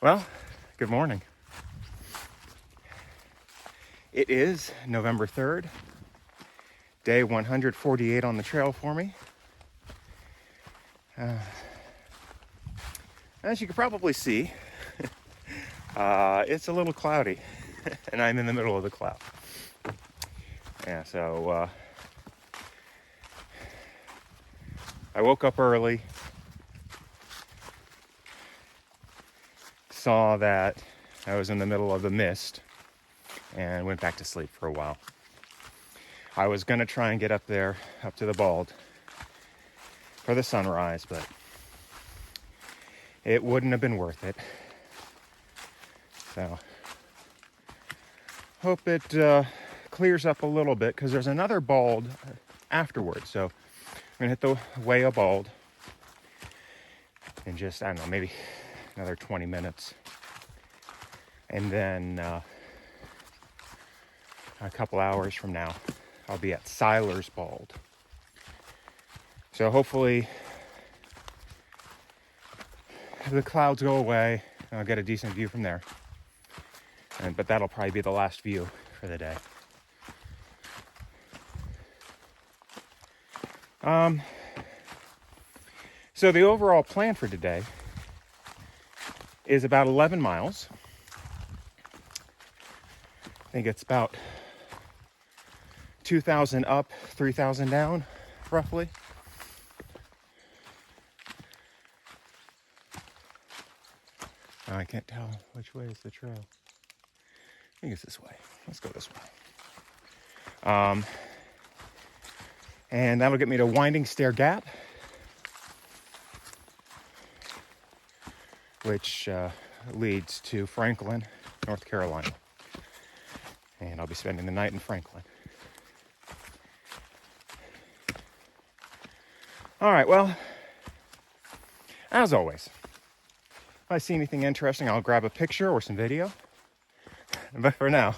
Well, good morning. It is November 3rd, day 148 on the trail for me. As you can probably see, it's a little cloudy, and I'm in the middle of the cloud. Yeah, so I woke up early, saw that I was in the middle of the mist, and went back to sleep for a while. I was going to try and get up there, up to the bald, for the sunrise, but it wouldn't have been worth it. So, hope it clears up a little bit, because there's another bald afterwards. So, I'm going to hit the Wayah bald in just, I don't know, maybe another 20 minutes. And then a couple hours from now, I'll be at Siler's Bald. So hopefully the clouds go away and I'll get a decent view from there. But that'll probably be the last view for the day. So the overall plan for today is about 11 miles. I think it's about 2,000 up, 3,000 down, roughly. Now I can't tell which way is the trail. I think it's this way. Let's go this way. And that'll get me to Winding Stair Gap, which leads to Franklin, North Carolina. And I'll be spending the night in Franklin. All right, well, as always, if I see anything interesting, I'll grab a picture or some video. But for now,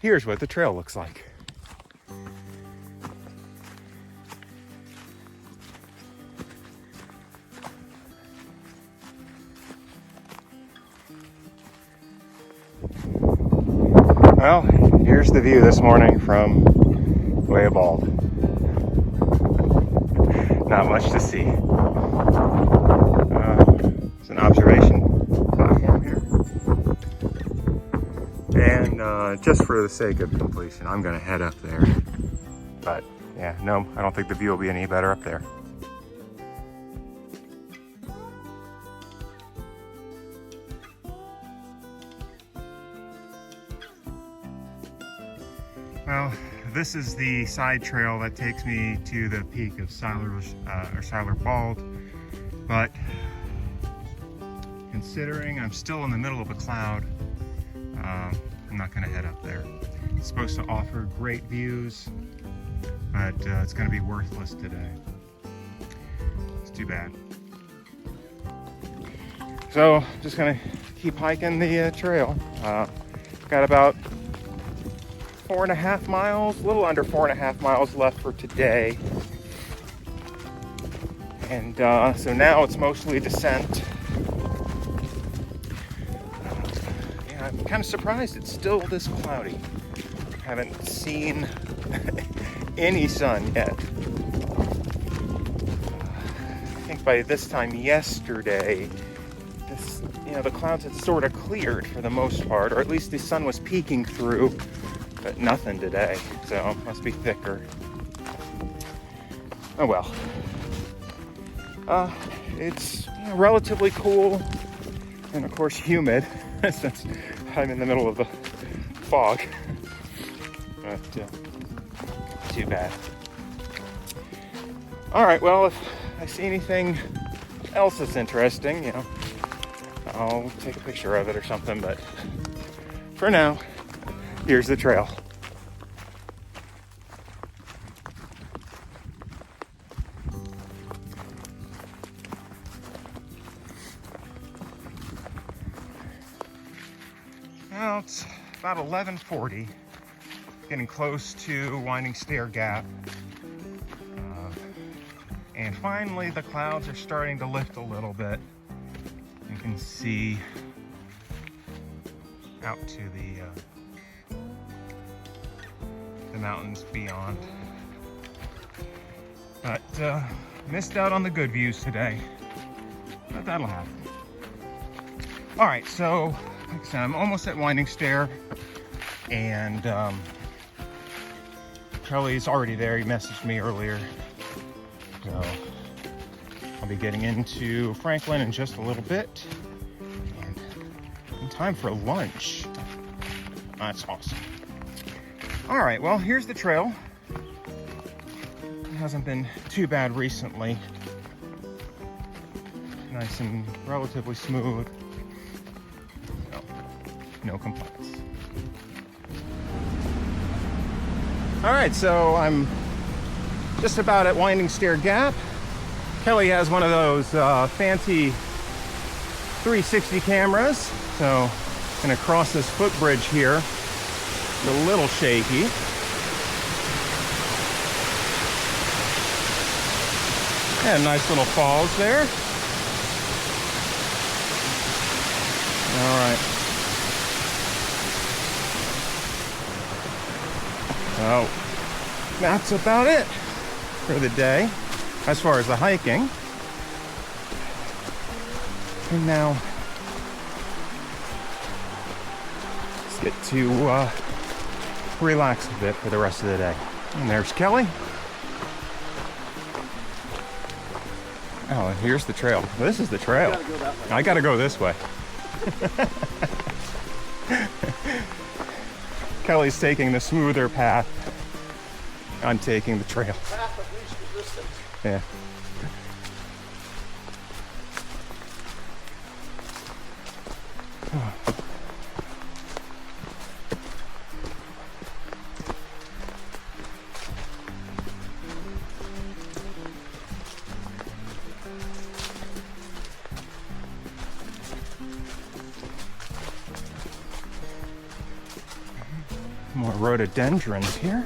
here's what the trail looks like. Well, here's the view this morning from Wayah Bald. Not much to see. It's an observation platform here. And just for the sake of completion, I'm going to head up there. But yeah, no, I don't think the view will be any better up there. Well, this is the side trail that takes me to the peak of Siler Bald, but considering I'm still in the middle of a cloud, I'm not going to head up there. It's supposed to offer great views, but it's going to be worthless today. It's too bad. So, just going to keep hiking the trail. Got about 4.5 miles, a little under 4.5 miles left for today. And so now it's mostly descent. Yeah, I'm kind of surprised it's still this cloudy. Haven't seen any sun yet. I think by this time yesterday, the clouds had sort of cleared for the most part, or at least the sun was peeking through. But nothing today, so it must be thicker. Oh well. It's relatively cool and of course humid since I'm in the middle of the fog. But too bad. All right, well, if I see anything else that's interesting, I'll take a picture of it or something, but for now, here's the trail. Well, it's about 11:40, getting close to Winding Stair Gap. And finally, the clouds are starting to lift a little bit. You can see out to the mountains beyond. But missed out on the good views today, but that'll happen. All right, so like I said, I'm almost at Winding Stair, and Charlie's already there. He messaged me earlier, so I'll be getting into Franklin in just a little bit, and in time for lunch. That's awesome. All right, well, here's the trail. It hasn't been too bad recently. Nice and relatively smooth. So, no complaints. All right, so I'm just about at Winding Stair Gap. Kelly has one of those fancy 360 cameras, so I'm gonna cross this footbridge here. It's a little shaky. And nice little falls there. All right. So that's about it for the day as far as the hiking. And now let's get to relax a bit for the rest of the day. And there's Kelly. Oh, and here's the trail. This is the trail. You gotta go that way. I gotta go this way. Kelly's taking the smoother path. I'm taking the trail. Path of least resistance. Yeah. More rhododendrons here.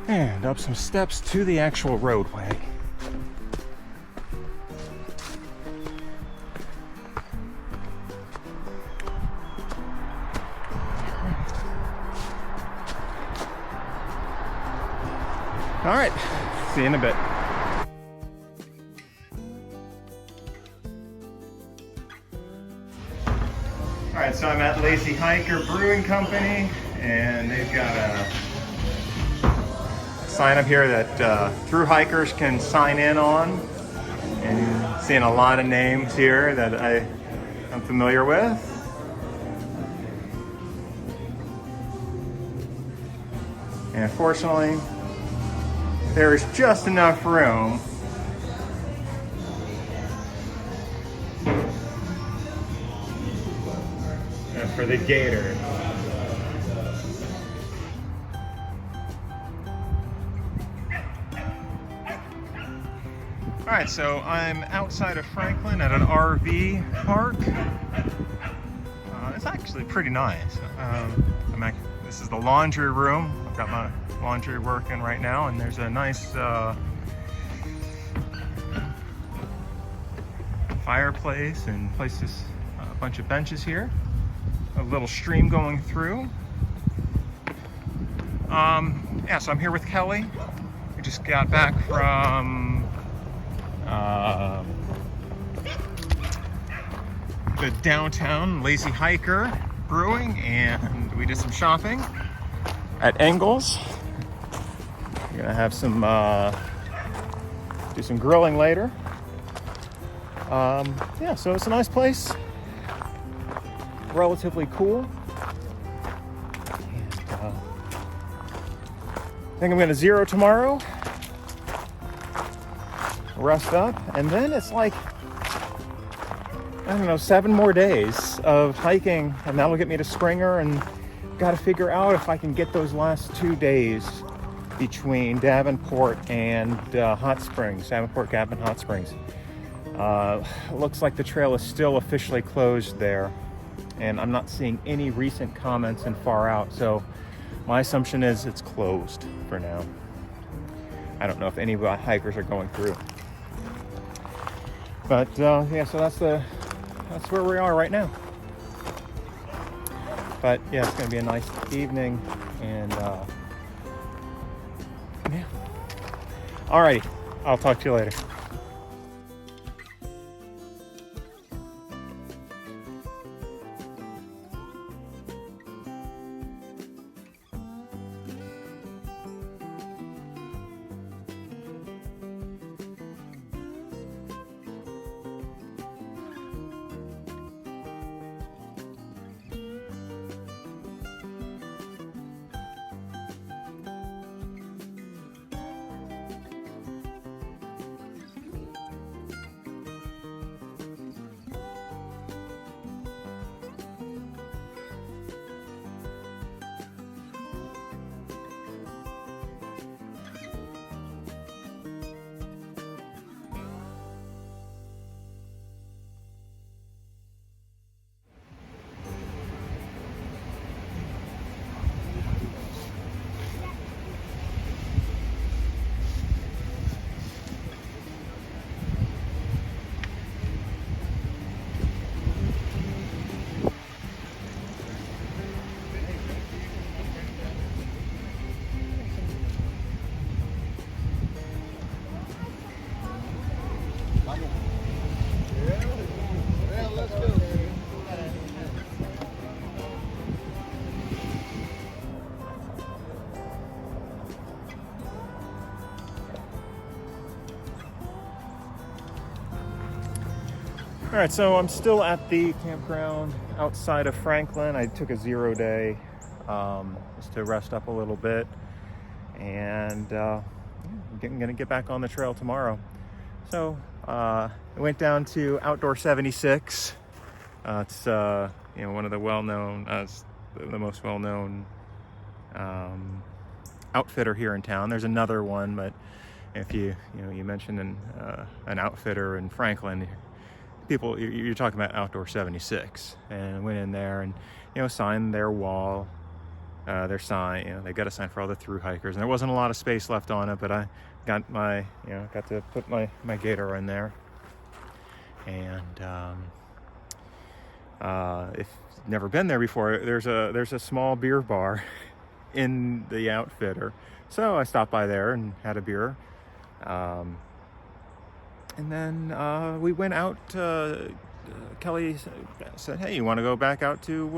And up some steps to the actual roadway. All right, see you in a bit. All right, so I'm at Lazy Hiker Brewing Company, and they've got a sign up here that through hikers can sign in on, and seeing a lot of names here that I'm familiar with. And unfortunately, there's just enough room for the gator. All right, so I'm outside of Franklin at an RV park. It's actually pretty nice. This is the laundry room. I've got my laundry working right now, and there's a nice fireplace and places, a bunch of benches here. A little stream going through. Yeah, so I'm here with Kelly. We just got back from the downtown Lazy Hiker Brewing, and we did some shopping at Engels. We're gonna have some do some grilling later. Yeah, so it's a nice place, relatively cool. And, I think I'm gonna zero tomorrow, rest up, and then it's like, I don't know, 7 more days of hiking, and that'll get me to Springer, and got to figure out if I can get those last 2 days between Davenport and Hot Springs, Davenport Gap and Hot Springs. Looks like the trail is still officially closed there, and I'm not seeing any recent comments in Far Out, so my assumption is it's closed for now. I don't know if any hikers are going through. But yeah, so that's where we are right now. But yeah, it's going to be a nice evening, and yeah. Alrighty, I'll talk to you later. All right, so I'm still at the campground outside of Franklin. I took a 0 day just to rest up a little bit, and I'm gonna get back on the trail tomorrow. So I went down to Outdoor 76. It's one of the well-known, the most well-known outfitter here in town. There's another one, but if you mentioned an outfitter in Franklin, people, you're talking about Outdoor 76. And went in there and signed their wall, their sign. They got a sign for all the through hikers, and there wasn't a lot of space left on it, but I got to put my gator in there. And if you've never been there before, there's a small beer bar in the outfitter, so I stopped by there and had a beer. And then we went out. Kelly said, "Hey, you want to go back out to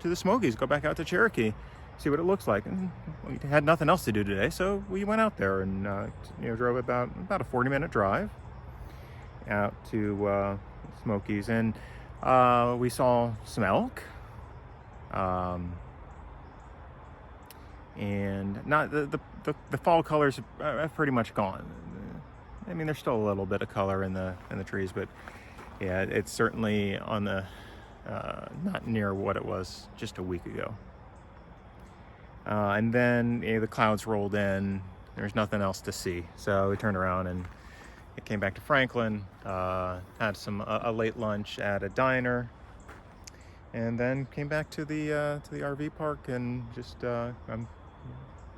the Smokies? Go back out to Cherokee, see what it looks like." And we had nothing else to do today, so we went out there and drove about a 40-minute drive out to Smokies, and we saw some elk, and not the fall colors are pretty much gone. I mean, there's still a little bit of color in the trees, but yeah, it's certainly on the not near what it was just a week ago. And then the clouds rolled in. There's nothing else to see, so we turned around and it came back to Franklin. Had a late lunch at a diner, and then came back to the RV park and just I'm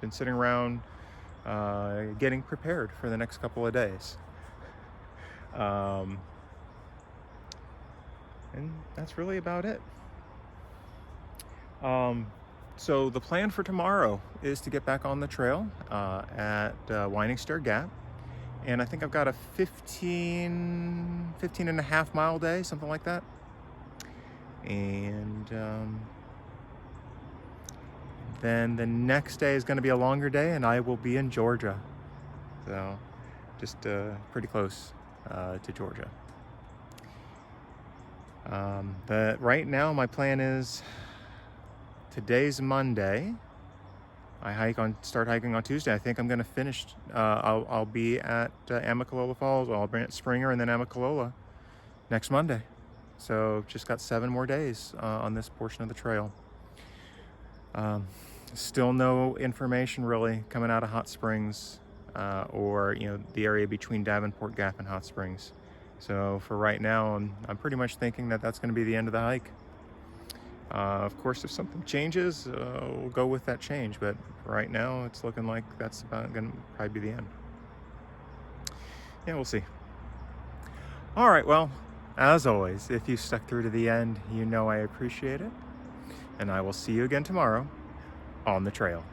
been sitting around getting prepared for the next couple of days. And that's really about it. So the plan for tomorrow is to get back on the trail at Winding Stair Gap. And I think I've got a 15 and a half mile day, something like that. And then the next day is going to be a longer day, and I will be in Georgia. So just pretty close to Georgia. But right now my plan is, today's Monday. I start hiking on Tuesday. I think I'm going to finish. I'll be at Amicalola Falls. I'll be at Springer and then Amicalola next Monday. So just got 7 more days on this portion of the trail. Still no information really coming out of Hot Springs or the area between Davenport Gap and Hot Springs. So for right now, I'm pretty much thinking that that's going to be the end of the hike. Of course, if something changes, we'll go with that change. But right now, it's looking like that's about going to probably be the end. Yeah, we'll see. All right, well, as always, if you stuck through to the end, you know I appreciate it. And I will see you again tomorrow on the trail.